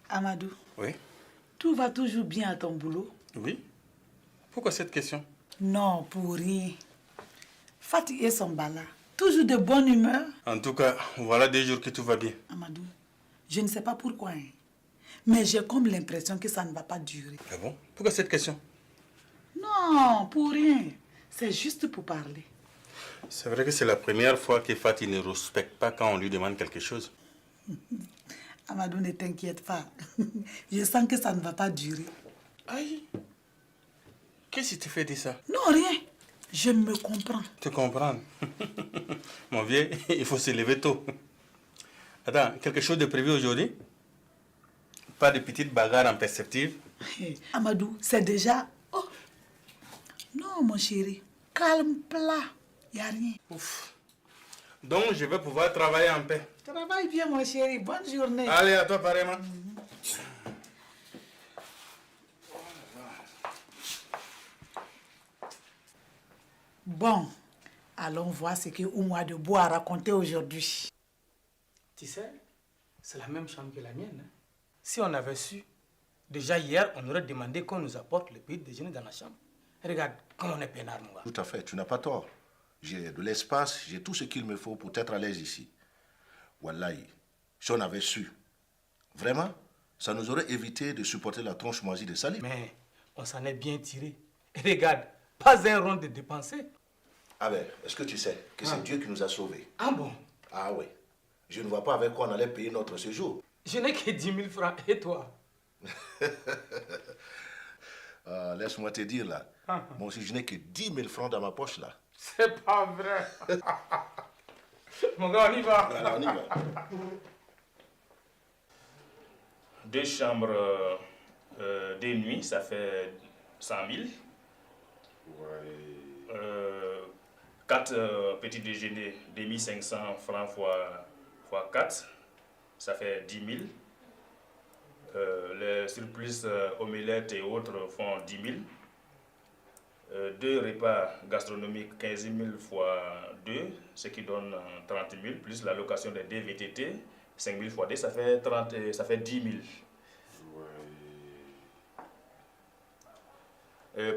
Amadou, Oui. tout va toujours bien à ton boulot? Oui. Pourquoi cette question? Non, pour rien. Fatigué son bala. Toujours de bonne humeur. En tout cas, voilà des jours que tout va bien. Amadou, je ne sais pas pourquoi, hein, mais j'ai comme l'impression que ça ne va pas durer. Ah bon? Pourquoi cette question? Non, pour rien. C'est juste pour parler. C'est vrai que c'est la première fois que Fatih ne respecte pas quand on lui demande quelque chose. Amadou, ne t'inquiète pas. Je sens que ça ne va pas durer. Aïe! Qu'est-ce qui te fait dire ça? Non, rien. Je me comprends. Tu comprends? Mon vieux, il faut se lever tôt. Attends, quelque chose de prévu aujourd'hui? Pas de petites bagarres en perspective? Amadou, c'est déjà... Oh! Non, mon chéri. Calme plat. Il n'y a rien. Ouf. Donc, je vais pouvoir travailler en paix. Travaille bien, mon chéri. Bonne journée. Allez, à toi pareillement. Bon, allons voir ce que Oumou de Bois a raconté aujourd'hui. Tu sais, c'est la même chambre que la mienne. Hein. Si on avait su, déjà hier, on aurait demandé qu'on nous apporte le petit déjeuner dans la chambre. Regarde, comme on est peinard, mon gars. Tout à fait, tu n'as pas tort. J'ai de l'espace, j'ai tout ce qu'il me faut pour être à l'aise ici. Wallahi, si on avait su, vraiment, ça nous aurait évité de supporter la tronche moisie de Salim. Mais on s'en est bien tiré. Et regarde, pas un rond de dépensé. Ah ben, est-ce que tu sais que c'est Dieu qui nous a sauvés? Ah bon? Ah oui. Je ne vois pas avec quoi on allait payer notre séjour. Je n'ai que 10 000 francs. Et toi? Laisse-moi te dire là. Moi aussi, je n'ai que 10 000 francs dans ma poche là. C'est pas vrai. Mon gars, on y va. Alors, on y va. 2 chambres, 2 nuits, ça fait 100 000. Ouais. 4 petits déjeuners, 2500 francs fois 4, ça fait 10 000. Les surplus omelettes et autres font 10 000. 2 repas gastronomiques, 15 000 fois 2, ce qui donne 30 000, plus la location des 2 VTT, 5 000 fois 2, ça fait 10 000.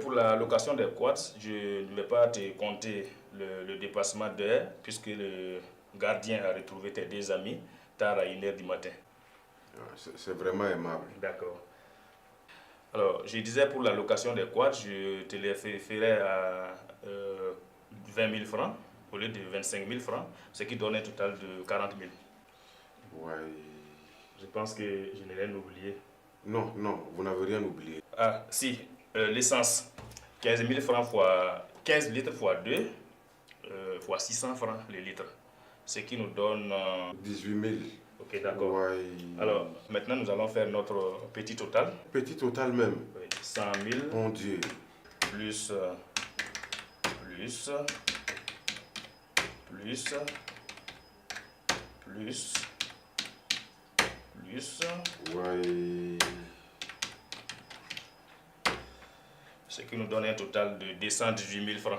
Pour la location des quads, je ne vais pas te compter le dépassement d'heure, puisque le gardien a retrouvé tes 2 amis tard à 1h du matin. C'est vraiment aimable. D'accord. Alors, je disais pour la location des quads, je te les ferai à 20 000 francs au lieu de 25 000 francs, ce qui donne un total de 40 000. Ouais. Je pense que je n'ai rien oublié. Non, non, vous n'avez rien oublié. Ah, si, l'essence, 15 000 francs fois 15 litres fois 2, fois 600 francs les litres, ce qui nous donne... 18 000. Ok, d'accord. Ouais. Alors, maintenant, nous allons faire notre petit total. Petit total même. Oui, 100 000. Mon Dieu. Plus, plus, Ouais. ce qui nous donne un total de 218 000 francs.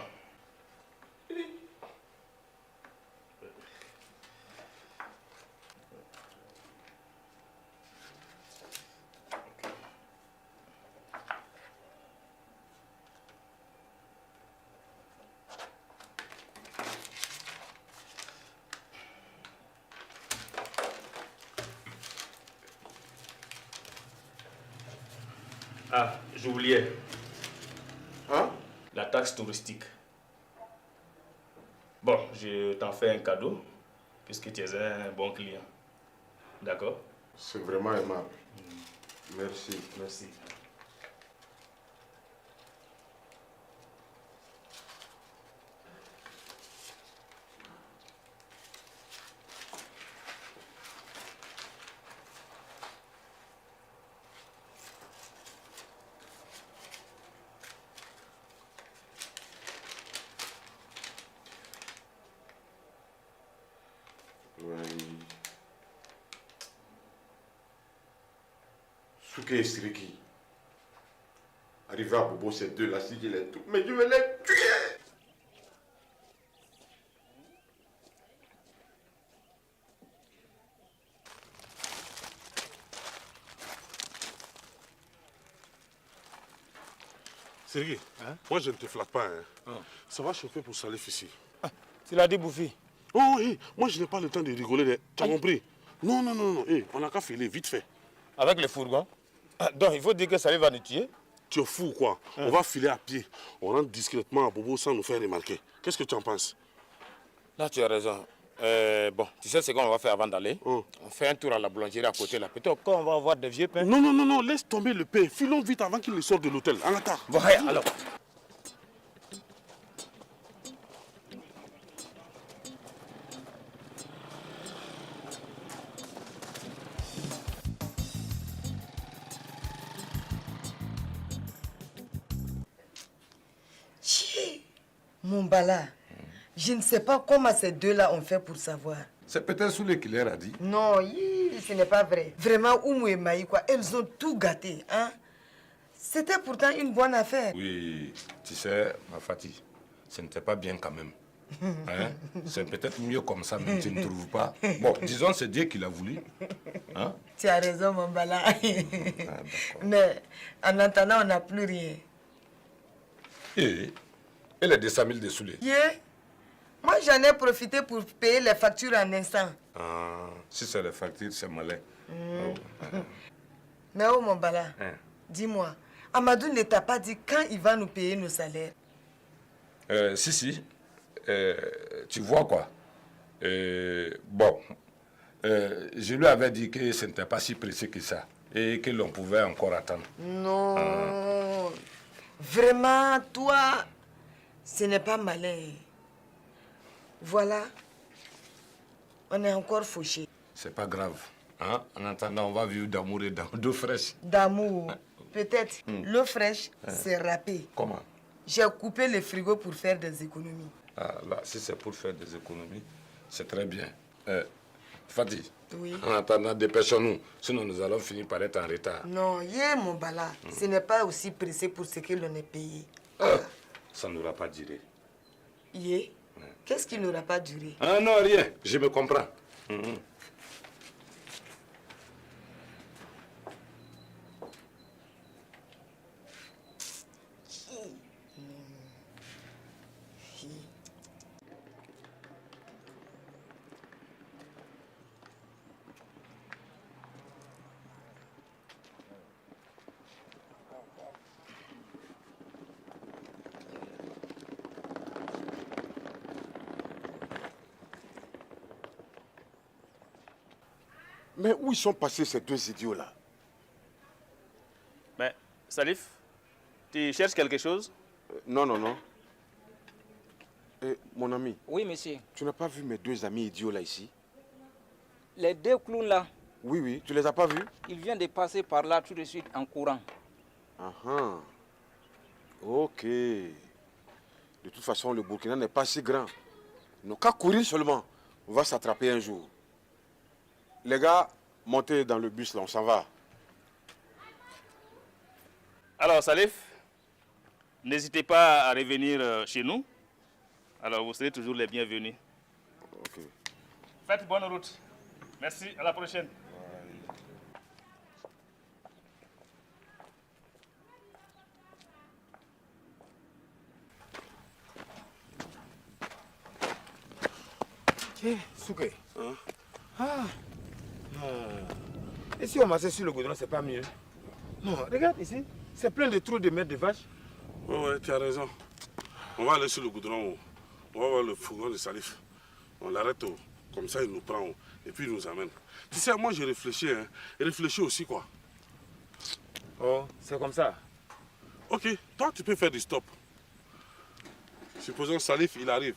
Ah, j'oubliais. Hein? La taxe touristique. Bon, je t'en fais un cadeau, puisque tu es un bon client. D'accord? C'est vraiment aimable. Merci. Merci. Ouais. Souke et Siriki. Arrivé à Bobo, ces deux-là, si je les trouve, mais je vais les tuer! Sergei, moi je ne te flatte pas. Ça va chauffer pour Salif ici. Tu l'as dit, Bouffi. Oh, moi je n'ai pas le temps de rigoler. Tu as compris? Non. On n'a qu'à filer, vite fait. Avec les fourgons. Donc il faut dire que Salif va nous tuer. Tu es fou ou quoi? On va filer à pied. On rentre discrètement à Bobo sans nous faire remarquer. Qu'est-ce que tu en penses? Là, tu as raison. Bon, tu sais ce qu'on va faire avant d'aller? On fait un tour à la boulangerie à côté là. Peut-être quand on va avoir des vieux pains. Non, laisse tomber le pain. Filons vite avant qu'il ne sorte de l'hôtel. En attendant. Bon, alors. Mon bala, je ne sais pas comment ces deux-là ont fait pour savoir. C'est peut-être Soulé qui leur a dit. Non, ce n'est pas vrai. Vraiment, Oumou et Maï, quoi, elles ont tout gâté. Hein? C'était pourtant une bonne affaire. Oui, tu sais, ma Fatih, ce n'était pas bien quand même. Hein? C'est peut-être mieux comme ça, mais tu ne trouves pas? Bon, disons, c'est Dieu qui l'a voulu. Hein? Tu as raison, mon bala. Mais en attendant, on n'a plus rien. Et les 200 000 de Soulé? Moi, j'en ai profité pour payer les factures en instant. Ah, si c'est les factures, c'est malin. Mais oh, mon bala, dis-moi, Amadou ne t'a pas dit quand il va nous payer nos salaires? Si. Tu vois quoi? Bon, je lui avais dit que ce n'était pas si pressé que ça et que l'on pouvait encore attendre. Non, vraiment, toi, ce n'est pas malin. Voilà, on est encore fauchés. C'est pas grave. Hein? En attendant, on va vivre d'amour et d'eau fraîche. D'amour, peut-être. L'eau fraîche, c'est râpé. Comment? J'ai coupé le frigo pour faire des économies. Ah, là, si c'est pour faire des économies, c'est très bien. Fatih, oui. En attendant, dépêchons-nous, sinon nous allons finir par être en retard. Non, mon bala, ce n'est pas aussi pressé pour ce que l'on est payé. Ça n'aura pas duré. Qu'est-ce qui n'aura pas duré? Ah non, rien, je me comprends. Mais où ils sont passés ces deux idiots-là? Mais, Salif, tu cherches quelque chose? Non. Mon ami. Oui, monsieur. Tu n'as pas vu mes deux amis idiots là ici? Les deux clowns là. Oui, tu les as pas vus? Ils viennent de passer par là tout de suite en courant. Ok. De toute façon, le Burkina n'est pas si grand. Ils n'ont qu'à courir seulement. On va s'attraper un jour. Les gars, montez dans le bus là, on s'en va. Alors, Salif, n'hésitez pas à revenir chez nous. Alors, vous serez toujours les bienvenus. Ok. Faites bonne route. Merci, à la prochaine. Souké. Et si on marchait sur le goudron, c'est pas mieux? Non, regarde ici. C'est plein de trous de merde de vache. Ouais, tu as raison. On va aller sur le goudron. On va voir le fourgon de Salif. On l'arrête. Comme ça, il nous prend. Et puis, il nous amène. Tu sais, moi, j'ai réfléchi. Et réfléchis aussi, quoi. Oh, c'est comme ça. Ok, toi, tu peux faire du stop. Supposons Salif, il arrive.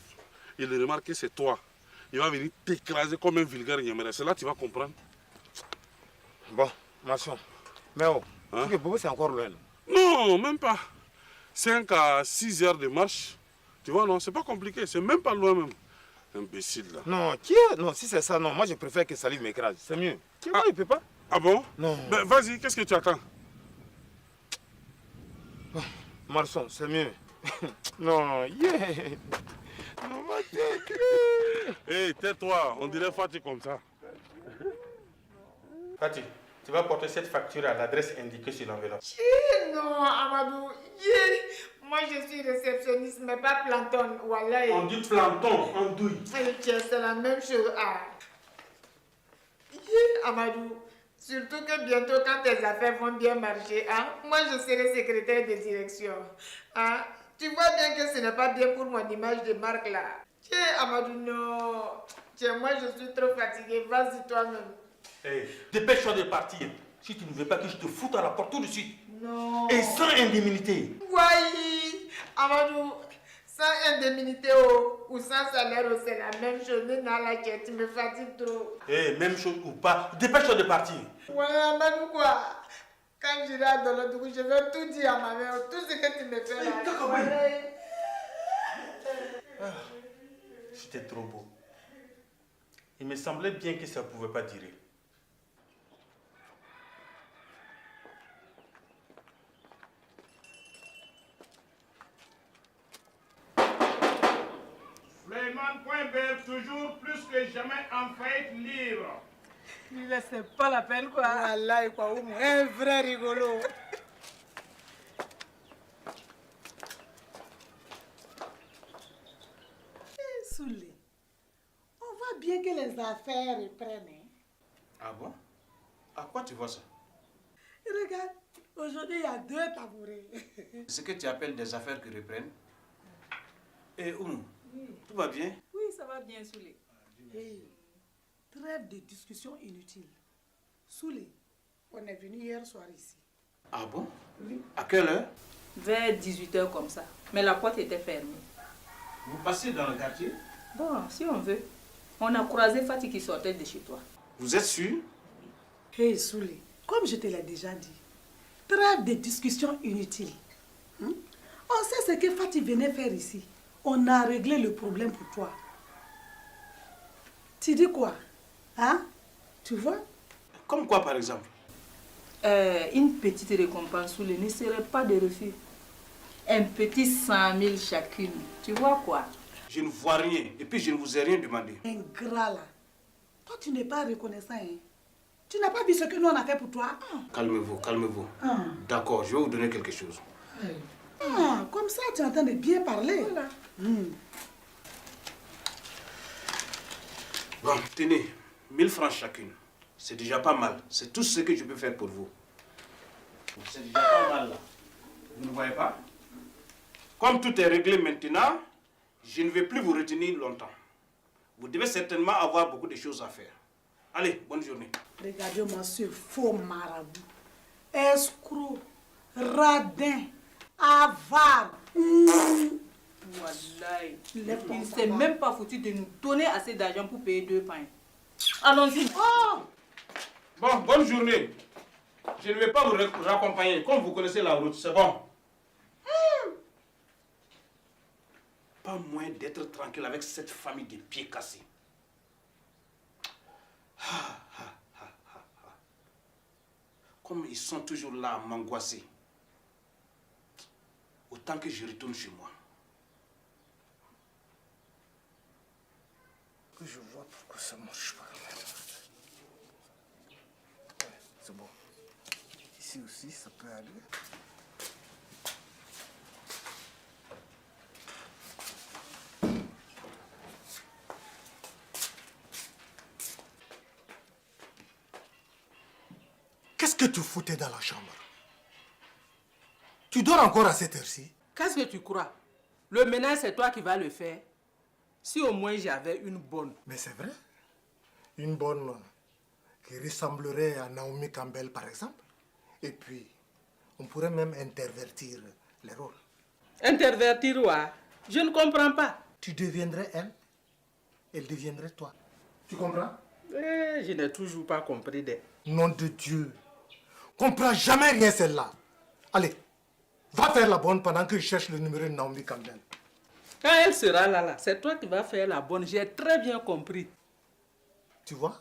Il remarque que c'est toi. Il va venir t'écraser comme un vulgaire Niamera. C'est là que tu vas comprendre. Bon, marchons. Mais oh, que Bobo, c'est encore loin. Non, même pas. 5 à 6 heures de marche. Tu vois, non, c'est pas compliqué. C'est même pas loin, même. Imbécile, là. Non, si c'est ça, non. Moi, je préfère que Salif m'écrase. C'est mieux. Moi, il peut pas. Ah bon? Non. Ben, vas-y, qu'est-ce que tu attends? Marchons, c'est mieux. Non, Non, Hé, tais-toi. On dirait Fatih comme ça. Fatih, tu vas porter cette facture à l'adresse indiquée sur l'enveloppe. Non, Amadou, Moi, je suis réceptionniste, mais pas planton. Voilà. On dit planton, andouille. C'est la même chose. Ah. Amadou, surtout que bientôt, quand tes affaires vont bien marcher, hein, moi, je serai secrétaire de direction. Hein. Tu vois bien que ce n'est pas bien pour mon image de marque, là. Tiens, Amadou, non. Tiens, moi, je suis trop fatiguée. Vas-y, toi-même. Hey, dépêche-toi de partir. Si tu ne veux pas que je te foute à la porte tout de suite. Non. Et sans indemnité. Oui, Amadou, sans indemnité ou sans salaire, c'est la même chose. Tu me fatigues trop. Hey, même chose ou pas, dépêche-toi de partir. Ouais, Amadou, quoi? Quand j'irai à Dolodougou, je vais tout dire à ma mère, tout ce que tu me fais là. C'était trop beau. Il me semblait bien que ça ne pouvait pas durer. Suleiman.Berg, toujours plus que jamais en faillite libre. Il laisse pas la peine, quoi. Voilà, quoi, un vrai rigolo. Soulé, on voit bien que les affaires reprennent. Hein? Ah bon? À quoi tu vois ça? Regarde, aujourd'hui il y a 2 tabourets. Ce que tu appelles des affaires qui reprennent? Eh, Oumou, tout va bien? Oui, ça va bien, Soulé. Hey, trêve de discussion inutile. Soulé, on est venu hier soir ici. Ah bon? Oui. À quelle heure? Vers 18h comme ça. Mais la porte était fermée. Vous passez dans le quartier? Bon, si on veut. On a croisé Fatih qui sortait de chez toi. Vous êtes sûr? Hey Soulé, comme je te l'ai déjà dit, trêve de discussion inutile. On sait ce que Fatih venait faire ici. On a réglé le problème pour toi. Tu dis quoi? Hein? Tu vois? Comme quoi, par exemple? Une petite récompense, Soulé, ne serait pas de refus. Un petit 100 000 chacune. Tu vois quoi? Je ne vois rien. Et puis, je ne vous ai rien demandé. Ingrat là. Toi, tu n'es pas reconnaissant. Hein? Tu n'as pas vu ce que nous on a fait pour toi? Calmez-vous, calmez-vous. D'accord, je vais vous donner quelque chose. Comme ça, tu entends de bien parler. Voilà. Bon, tenez, 1000 francs chacune. C'est déjà pas mal. C'est tout ce que je peux faire pour vous. C'est déjà pas mal là. Vous ne voyez pas? Comme tout est réglé maintenant, je ne vais plus vous retenir longtemps. Vous devez certainement avoir beaucoup de choses à faire. Allez, bonne journée. Regardez-moi ce faux marabout. Escroc, radin, avare. Wallahi. Il ne s'est même pas foutu de nous donner assez d'argent pour payer 2 pains. Allons-y. Bon, bonne journée. Je ne vais pas vous raccompagner. Comme vous connaissez la route, c'est bon. Pas moins d'être tranquille avec cette famille de pieds cassés. Comme ils sont toujours là à m'angoisser. Autant que je retourne chez moi. Je vois pourquoi ça ne marche pas. Ouais, c'est bon. Ici aussi, ça peut aller. Qu'est-ce que tu foutais dans la chambre? Tu dors encore à cette heure-ci? Qu'est-ce que tu crois? Le ménage, c'est toi qui vas le faire. Si au moins j'avais une bonne. Mais c'est vrai. Une bonne qui ressemblerait à Naomi Campbell, par exemple. Et puis, on pourrait même intervertir les rôles. Intervertir quoi? Je ne comprends pas. Tu deviendrais elle deviendrait toi. Tu comprends? Je n'ai toujours pas compris. Nom de Dieu. Comprends jamais rien celle-là. Allez, va faire la bonne pendant que je cherche le numéro de Naomi Campbell. Quand elle sera là, c'est toi qui vas faire la bonne. J'ai très bien compris. Tu vois,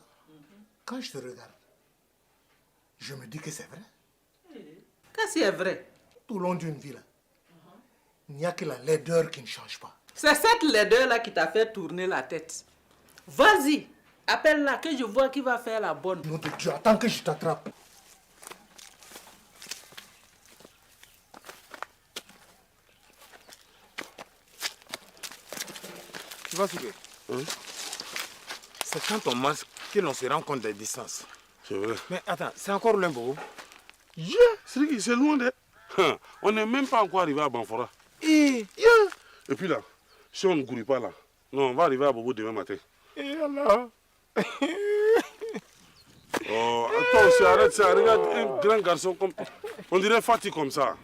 quand je te regarde, je me dis que c'est vrai. Qu'est-ce qui est vrai? Tout au long d'une vie, là, il n'y a que la laideur qui ne change pas. C'est cette laideur-là qui t'a fait tourner la tête. Vas-y, appelle-la, que je vois qui va faire la bonne. Nom de Dieu, attends que je t'attrape. Tu vois ce que c'est quand on marche que l'on se rend compte des distances. C'est vrai. Mais attends, c'est encore loin, Bobo? C'est loin de... On n'est même pas encore arrivé à Banfora. Et puis là, si on ne courit pas là, non, on va arriver à Bobo demain matin. Et alors? Oh, toi aussi, arrête ça. Regarde un grand garçon comme... On dirait Fatih comme ça.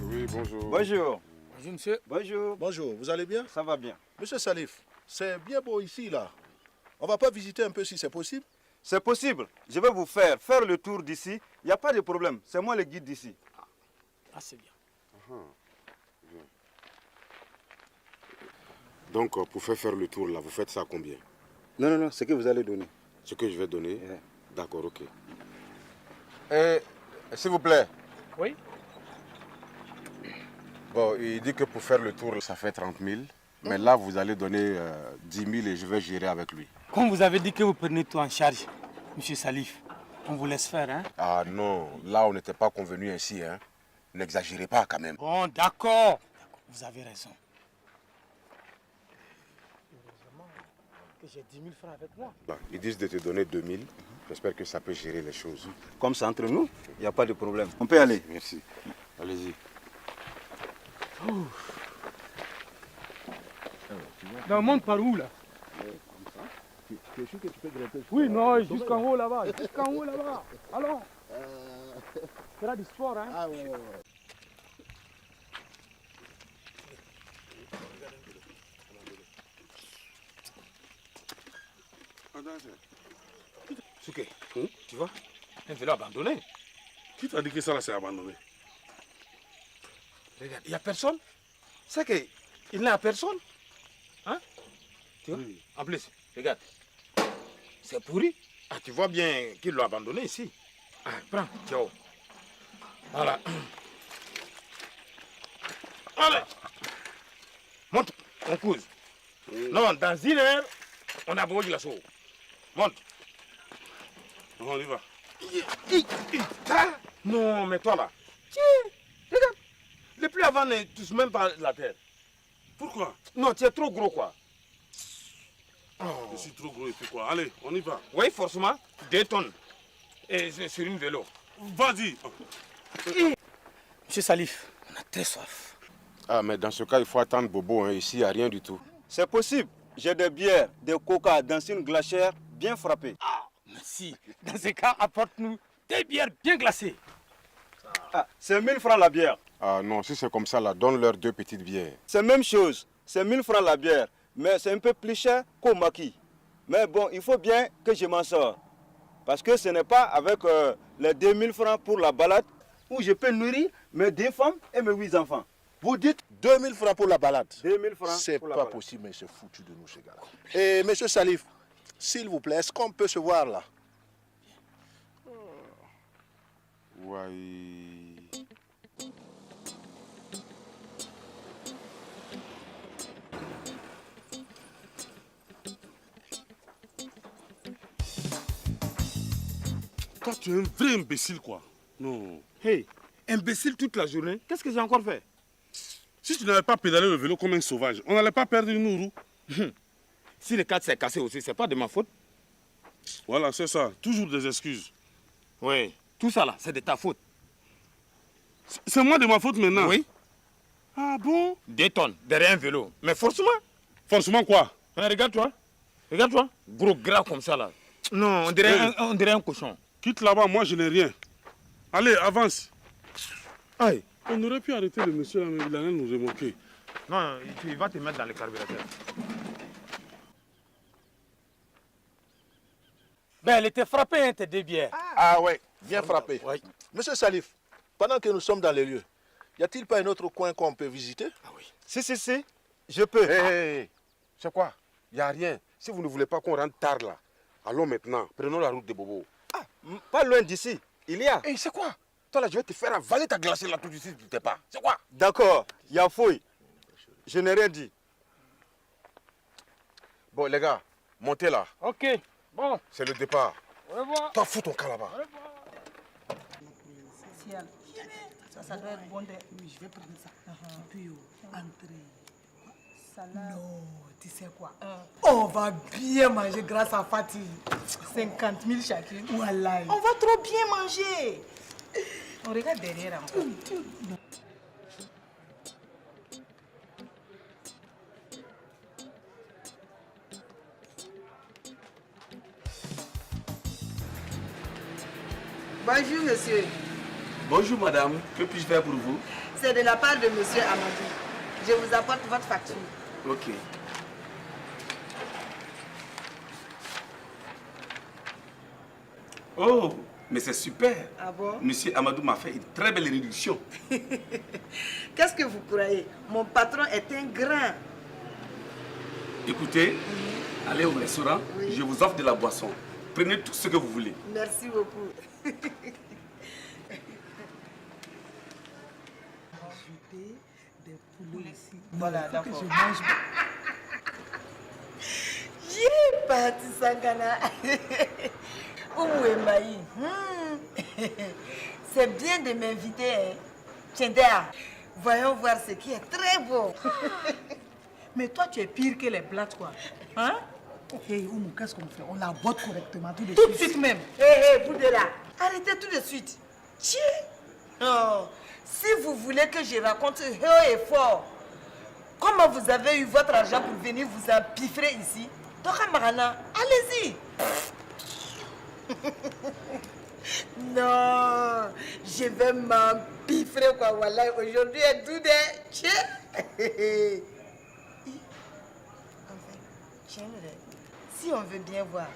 Oui, bonjour. Bonjour. Bonjour, monsieur. Bonjour. Bonjour, vous allez bien? Ça va bien. Monsieur Salif, c'est bien beau ici, là. On va pas visiter un peu si c'est possible? C'est possible. Je vais vous faire le tour d'ici. Il n'y a pas de problème. C'est moi le guide d'ici. Ah, c'est bien. Bien. Donc, pour faire le tour, là, vous faites ça combien? Non, ce que vous allez donner. Ce que je vais donner? Yeah. D'accord, ok. S'il vous plaît. Oui? Bon, il dit que pour faire le tour, ça fait 30 000. Mais là, vous allez donner 10 000 et je vais gérer avec lui. Comme vous avez dit que vous prenez tout en charge, monsieur Salif, on vous laisse faire, hein? Ah non, là, on n'était pas convenu ainsi, hein. N'exagérez pas quand même. Bon, d'accord. Vous avez raison. Heureusement que j'ai 10 000 francs avec moi. Ils disent de te donner 2 000. J'espère que ça peut gérer les choses. Comme ça, entre nous, il n'y a pas de problème. On peut aller. Merci. Allez-y. On monte par où, là? Tu es sûr que tu peux grimper? Oui, non, jusqu'en haut, là-bas. Jusqu'en haut, là-bas. Allons. C'est là du sport, hein? Ah, ouais. Souké, tu vois? Un vélo abandonné. Qui t'a dit que ça là c'est abandonné? Regarde, il n'y a personne. C'est qu'il n'y a personne. Hein? Tu vois? Oui. En plus, regarde. C'est pourri. Ah, tu vois bien qu'ils l'ont abandonné ici. Ah, prends, ciao. Voilà. Allez. Monte, on cause. Non, dans une heure, on a beau de la sauce. Monte. On y va. Non, mais toi là. Tiens, regarde. Les pluies avant ne touchent même pas la terre. Pourquoi? Non, tu es trop gros, quoi. Je suis trop gros et puis quoi? Allez, on y va. Oui, forcément, 2 tonnes. Et c'est sur une vélo. Vas-y. Monsieur Salif, on a très soif. Ah, mais dans ce cas, il faut attendre Bobo. Hein. Ici, il n'y a rien du tout. C'est possible. J'ai des bières, des coca dans une glacière bien frappée. Ah, merci. Dans ce cas, apporte-nous des bières bien glacées. Ah, c'est 1000 francs la bière. Ah non, si c'est comme ça, là, donne-leur 2 petites bières. C'est la même chose. C'est 1000 francs la bière. Mais c'est un peu plus cher qu'au maquis. Mais bon, il faut bien que je m'en sorte. Parce que ce n'est pas avec les 2000 francs pour la balade où je peux nourrir mes 2 femmes et mes 8 enfants. Vous dites 2000 francs pour la balade? 2000 francs. C'est pour la pas balade. possible, mais c'est foutu de nous, ces gars-là. Et monsieur Salif, s'il vous plaît, est-ce qu'on peut se voir là? Oui. Toi, tu es un vrai imbécile, quoi. Non. Hey, imbécile toute la journée. Qu'est-ce que j'ai encore fait? Si tu n'avais pas pédalé le vélo comme un sauvage, on n'allait pas perdre une roue. Si le cadre s'est cassé aussi, c'est pas de ma faute. Voilà, c'est ça. Toujours des excuses. Oui, tout ça là, c'est de ta faute. C'est moi de ma faute maintenant? Oui. Ah bon? 2 tonnes derrière un vélo. Mais forcément. Forcément quoi? Hein, regarde-toi. Regarde-toi. Gros gras comme ça là. Non, on dirait un cochon. Quitte là-bas, moi je n'ai rien. Allez, avance. Aïe. On aurait pu arrêter le monsieur là, mais il allait nous remorquer. Non, il va te mettre dans le carburateur. Ben, elle était frappée, hein, tes 2 bières. Ah ouais. Bien frappé. Monsieur Salif, pendant que nous sommes dans les lieux, y a-t-il pas un autre coin qu'on peut visiter? Ah oui. Si, je peux. Hé, c'est quoi? Il n'y a rien. Si vous ne voulez pas qu'on rentre tard là, allons maintenant. Prenons la route de Bobo. Ah, pas loin d'ici. Il y a. Hé, c'est quoi? Toi là, je vais te faire avaler ta glacée là tout de suite, tu t'es pas. C'est quoi? D'accord, il y a fouille. Je n'ai rien dit. Bon, les gars, montez là. Ok, bon. C'est le départ. Au revoir. Toi, fous ton camp là-bas. Ça doit être bon de... Oui, je vais prendre ça. Et puis, entrer. Salade. Non, tu sais quoi? On va bien manger grâce à Fatih. 50 000 chacune. Voilà. On va trop bien manger. On regarde derrière encore. Bonjour, monsieur. Bonjour, madame. Que puis-je faire pour vous? C'est de la part de monsieur Amadou. Je vous apporte votre facture. Ok. Oh, mais c'est super. Ah bon? Monsieur Amadou m'a fait une très belle réduction. Qu'est-ce que vous croyez? Mon patron est un grand. Écoutez, allez au restaurant, je vous offre de la boisson. Prenez tout ce que vous voulez. Merci beaucoup. Des poulets ici. Voilà, Il faut que d'accord. je mange. J'ai parti Sangana. Où est Maï? C'est bien de m'inviter. Hein. Tiens, voyons voir ce qui est très beau. Mais toi, tu es pire que les blattes, quoi. Hein? Hey, Oumou, qu'est-ce qu'on fait? On la botte correctement tout de Tout de suite même. Hé, vous de là, arrêtez tout de suite. Tiens. Oh, si vous voulez que je raconte haut et fort comment vous avez eu votre argent pour venir vous empiffrer ici, Marana, allez-y. Non, je vais m'empiffrer quoi, voilà. Aujourd'hui est tout de... Tiens. Tiens, si on veut bien voir,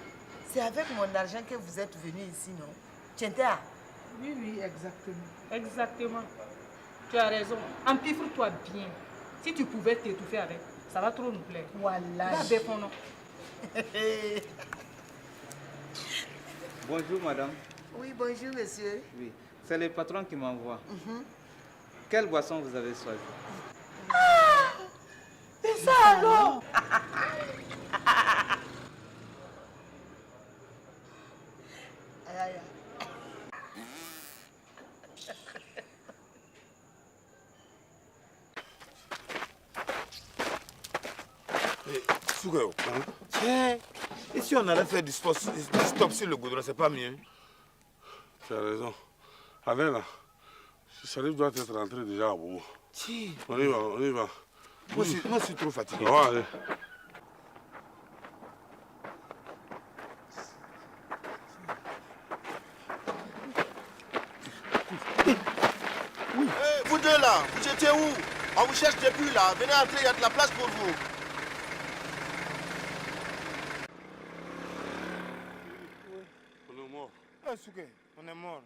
c'est avec mon argent que vous êtes venu ici, non? Tiens, Oui, exactement. Exactement. Tu as raison. Empiffre-toi bien. Si tu pouvais t'étouffer avec, ça va trop nous plaire. Voilà. Va avec mon nom. Bonjour madame. Oui, bonjour monsieur. Oui, c'est le patron qui m'envoie. Quelle boisson vous avez choisi? C'est ça alors. Aïe, aïe. Sougayo, tiens, et si on allait faire du stop sur le goudron, c'est pas mieux? Tu as raison. Allez là, Salif doit être rentré déjà à Bobo. Si. On y va, on y va. Moi, je suis trop fatigué. On va aller. Oui. Hey, vous deux là, vous étiez où? On vous cherche depuis là. Venez entrer, il y a de la place pour vous. On est mort. Ah, Sougayo, on est mort.